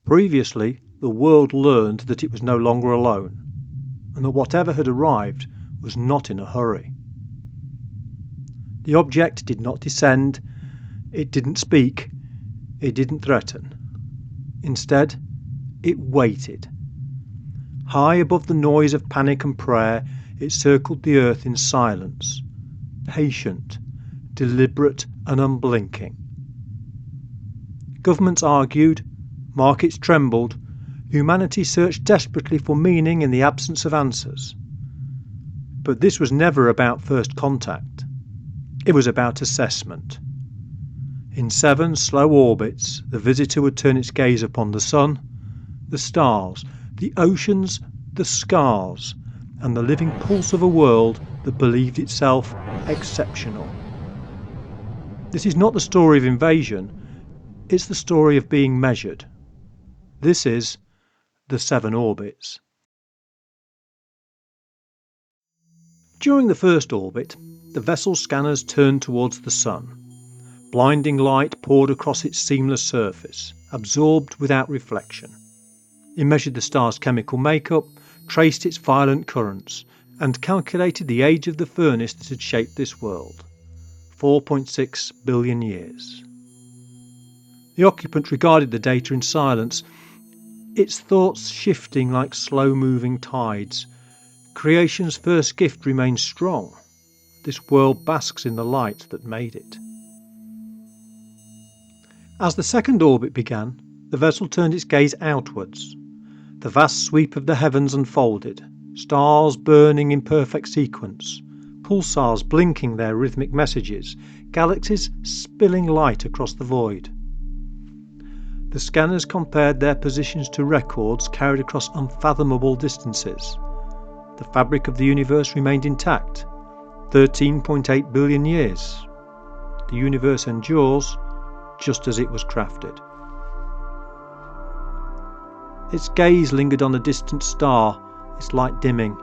Previously, the world learned that it was no longer alone, and that whatever had arrived was not in a hurry. The object did not descend, it didn't speak, it didn't threaten. Instead, it waited. High above the noise of panic and prayer, it circled the earth in silence, patient, deliberate and unblinking. Governments argued, markets trembled, humanity searched desperately for meaning in the absence of answers. But this was never about first contact. It was about assessment. In 7 slow orbits, the visitor would turn its gaze upon the sun, the stars, the oceans, the scars, and the living pulse of a world that believed itself exceptional. This is not the story of invasion, it's the story of being measured. This is the 7 orbits. During the first orbit, the vessel's scanners turned towards the sun. Blinding light poured across its seamless surface, absorbed without reflection. It measured the star's chemical makeup, traced its violent currents, and calculated the age of the furnace that had shaped this world. 4.6 billion years. The occupant regarded the data in silence, its thoughts shifting like slow-moving tides. Creation's first gift remains strong. This world basks in the light that made it. As the second orbit began, the vessel turned its gaze outwards. The vast sweep of the heavens unfolded, stars burning in perfect sequence, pulsars blinking their rhythmic messages, galaxies spilling light across the void. The scanners compared their positions to records carried across unfathomable distances. The fabric of the universe remained intact, 13.8 billion years. The universe endures just as it was crafted. Its gaze lingered on a distant star, its light dimming.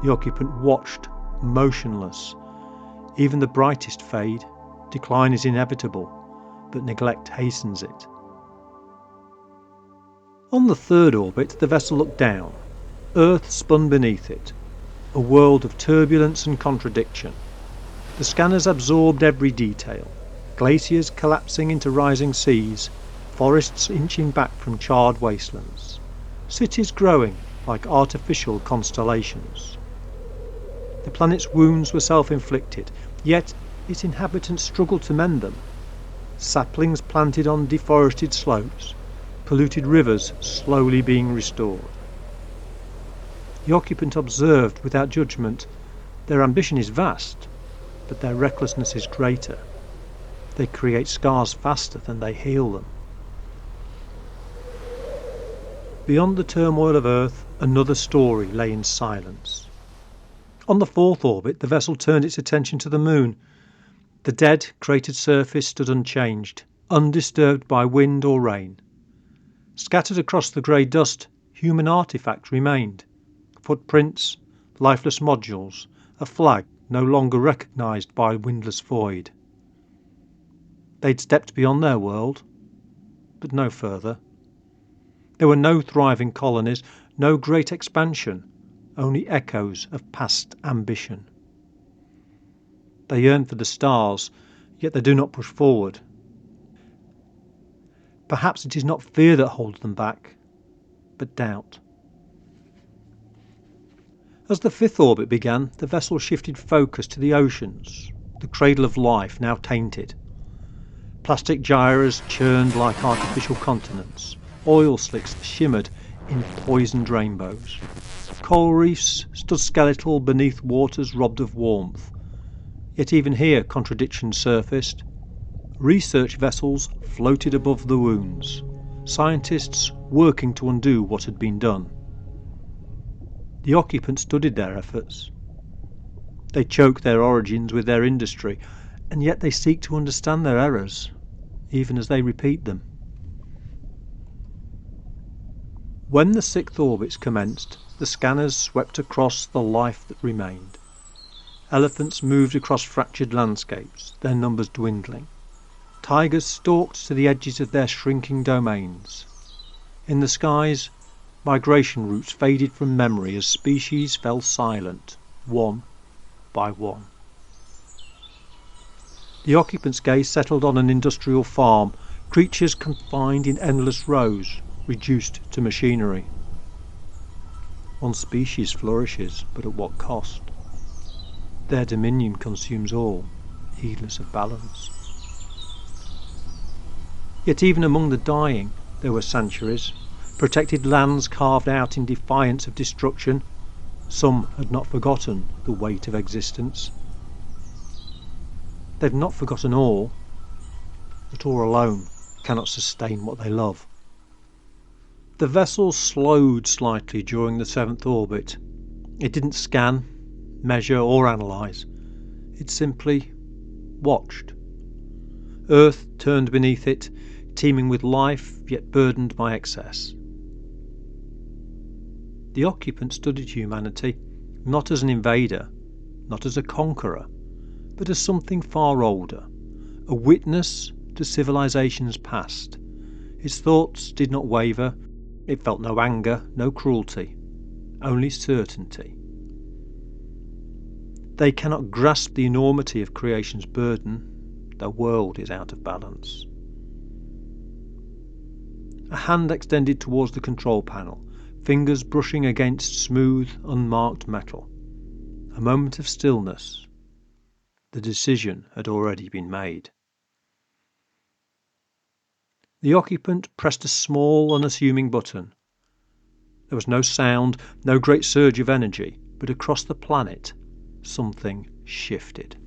The occupant watched, motionless. Even the brightest fade. Decline is inevitable, but neglect hastens it. On the third orbit, the vessel looked down. Earth spun beneath it, a world of turbulence and contradiction. The scanners absorbed every detail. Glaciers collapsing into rising seas, forests inching back from charred wastelands, cities growing like artificial constellations. The planet's wounds were self-inflicted, yet its inhabitants struggled to mend them. Saplings planted on deforested slopes, polluted rivers slowly being restored. The occupant observed without judgment. Their ambition is vast, but their recklessness is greater. They create scars faster than they heal them. Beyond the turmoil of Earth, another story lay in silence. On the fourth orbit, the vessel turned its attention to the moon. The dead, cratered surface stood unchanged, undisturbed by wind or rain. Scattered across the grey dust, human artefacts remained. Footprints, lifeless modules, a flag no longer recognised by windless void. They'd stepped beyond their world, but no further. There were no thriving colonies, no great expansion, only echoes of past ambition. They yearn for the stars, yet they do not push forward. Perhaps it is not fear that holds them back, but doubt. As the fifth orbit began, the vessel shifted focus to the oceans, the cradle of life now tainted. Plastic gyres churned like artificial continents. Oil slicks shimmered in poisoned rainbows. Coral reefs stood skeletal beneath waters robbed of warmth. Yet even here contradictions surfaced. Research vessels floated above the wounds, scientists working to undo what had been done. The occupants studied their efforts. They choke their origins with their industry, and yet they seek to understand their errors, even as they repeat them. When the sixth orbits commenced, the scanners swept across the life that remained. Elephants moved across fractured landscapes, their numbers dwindling. Tigers stalked to the edges of their shrinking domains. In the skies, migration routes faded from memory as species fell silent, one by one. The occupant's gaze settled on an industrial farm, creatures confined in endless rows, reduced to machinery. One species flourishes, but at what cost? Their dominion consumes all, heedless of balance. Yet even among the dying there were sanctuaries, protected lands carved out in defiance of destruction. Some had not forgotten the weight of existence. They've not forgotten all, but all alone cannot sustain what they love. The vessel slowed slightly during the 7th orbit. It didn't scan, measure or analyse. It simply watched. Earth turned beneath it, teeming with life, yet burdened by excess. The occupant studied humanity, not as an invader, not as a conqueror, but as something far older, a witness to civilization's past. Its thoughts did not waver. It felt no anger, no cruelty, only certainty. They cannot grasp the enormity of creation's burden. The world is out of balance. A hand extended towards the control panel, fingers brushing against smooth, unmarked metal. A moment of stillness. The decision had already been made. The occupant pressed a small, unassuming button. There was no sound, no great surge of energy, but across the planet, something shifted.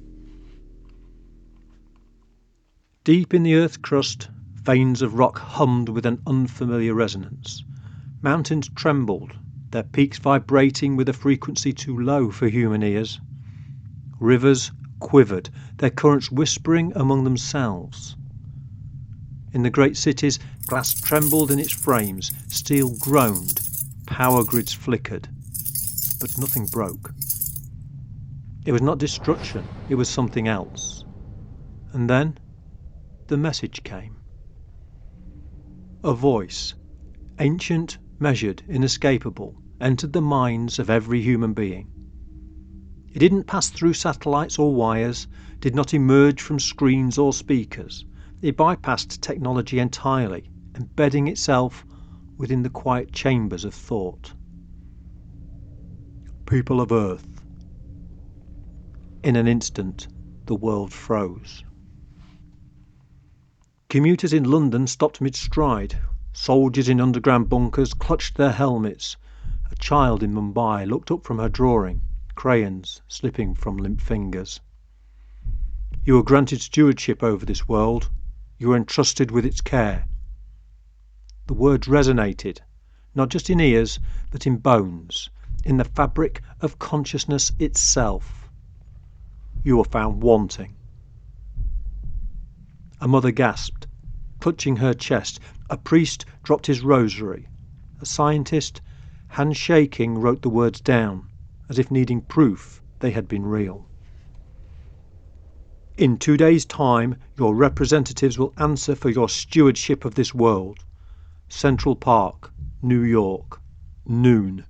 Deep in the Earth's crust, veins of rock hummed with an unfamiliar resonance. Mountains trembled, their peaks vibrating with a frequency too low for human ears. Rivers quivered, their currents whispering among themselves. In the great cities, glass trembled in its frames, steel groaned, power grids flickered, but nothing broke. It was not destruction, it was something else. And then the message came. A voice, ancient, measured, inescapable, entered the minds of every human being. It didn't pass through satellites or wires, did not emerge from screens or speakers. It bypassed technology entirely, embedding itself within the quiet chambers of thought. People of Earth. In an instant, the world froze. Commuters in London stopped mid-stride. Soldiers in underground bunkers clutched their helmets. A child in Mumbai looked up from her drawing, crayons slipping from limp fingers. You were granted stewardship over this world. You were entrusted with its care. The words resonated, not just in ears, but in bones, in the fabric of consciousness itself. You were found wanting. A mother gasped, clutching her chest. A priest dropped his rosary. A scientist, hands shaking, wrote the words down, as if needing proof they had been real. In 2 days' time, your representatives will answer for your stewardship of this world. Central Park, New York, noon,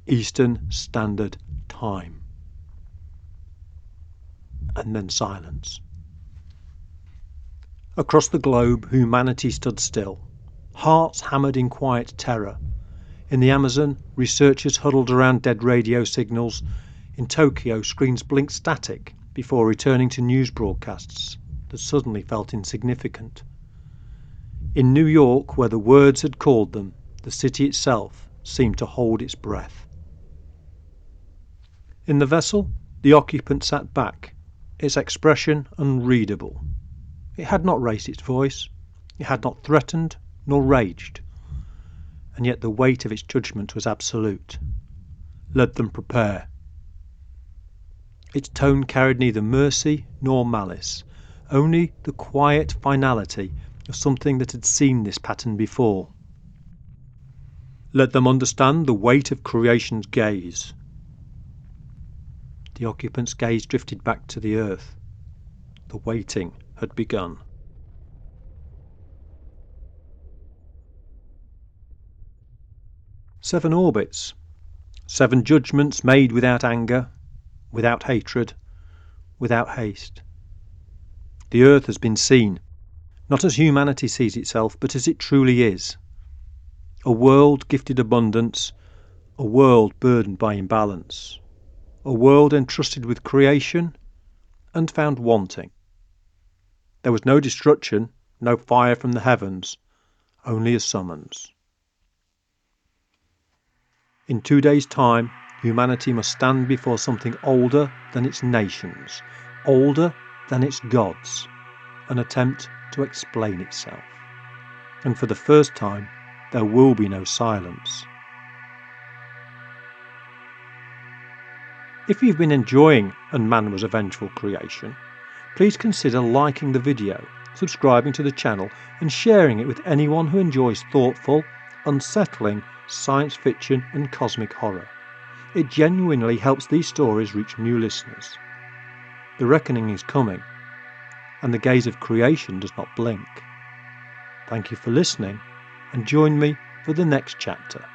Eastern Standard Time. And then silence. Across the globe, humanity stood still. Hearts hammered in quiet terror. In the Amazon, researchers huddled around dead radio signals. In Tokyo, screens blinked static before returning to news broadcasts that suddenly felt insignificant. In New York, where the words had called them, the city itself seemed to hold its breath. In the vessel, the occupant sat back, its expression unreadable. It had not raised its voice, it had not threatened nor raged, and yet the weight of its judgment was absolute. Let them prepare. Its tone carried neither mercy nor malice, only the quiet finality of something that had seen this pattern before. Let them understand the weight of creation's gaze. The occupant's gaze drifted back to the earth. The waiting had begun. 7 orbits, 7 judgments made without anger, without hatred, without haste. The earth has been seen, not as humanity sees itself, but as it truly is. A world gifted abundance, a world burdened by imbalance, a world entrusted with creation and found wanting. There was no destruction, no fire from the heavens, only a summons. In 2 days' time, humanity must stand before something older than its nations, older than its gods, and attempt to explain itself. And for the first time, there will be no silence. If you've been enjoying And Man Was a Vengeful Creation, please consider liking the video, subscribing to the channel, and sharing it with anyone who enjoys thoughtful, unsettling science fiction and cosmic horror. It genuinely helps these stories reach new listeners. The reckoning is coming, and the gaze of creation does not blink. Thank you for listening, and join me for the next chapter.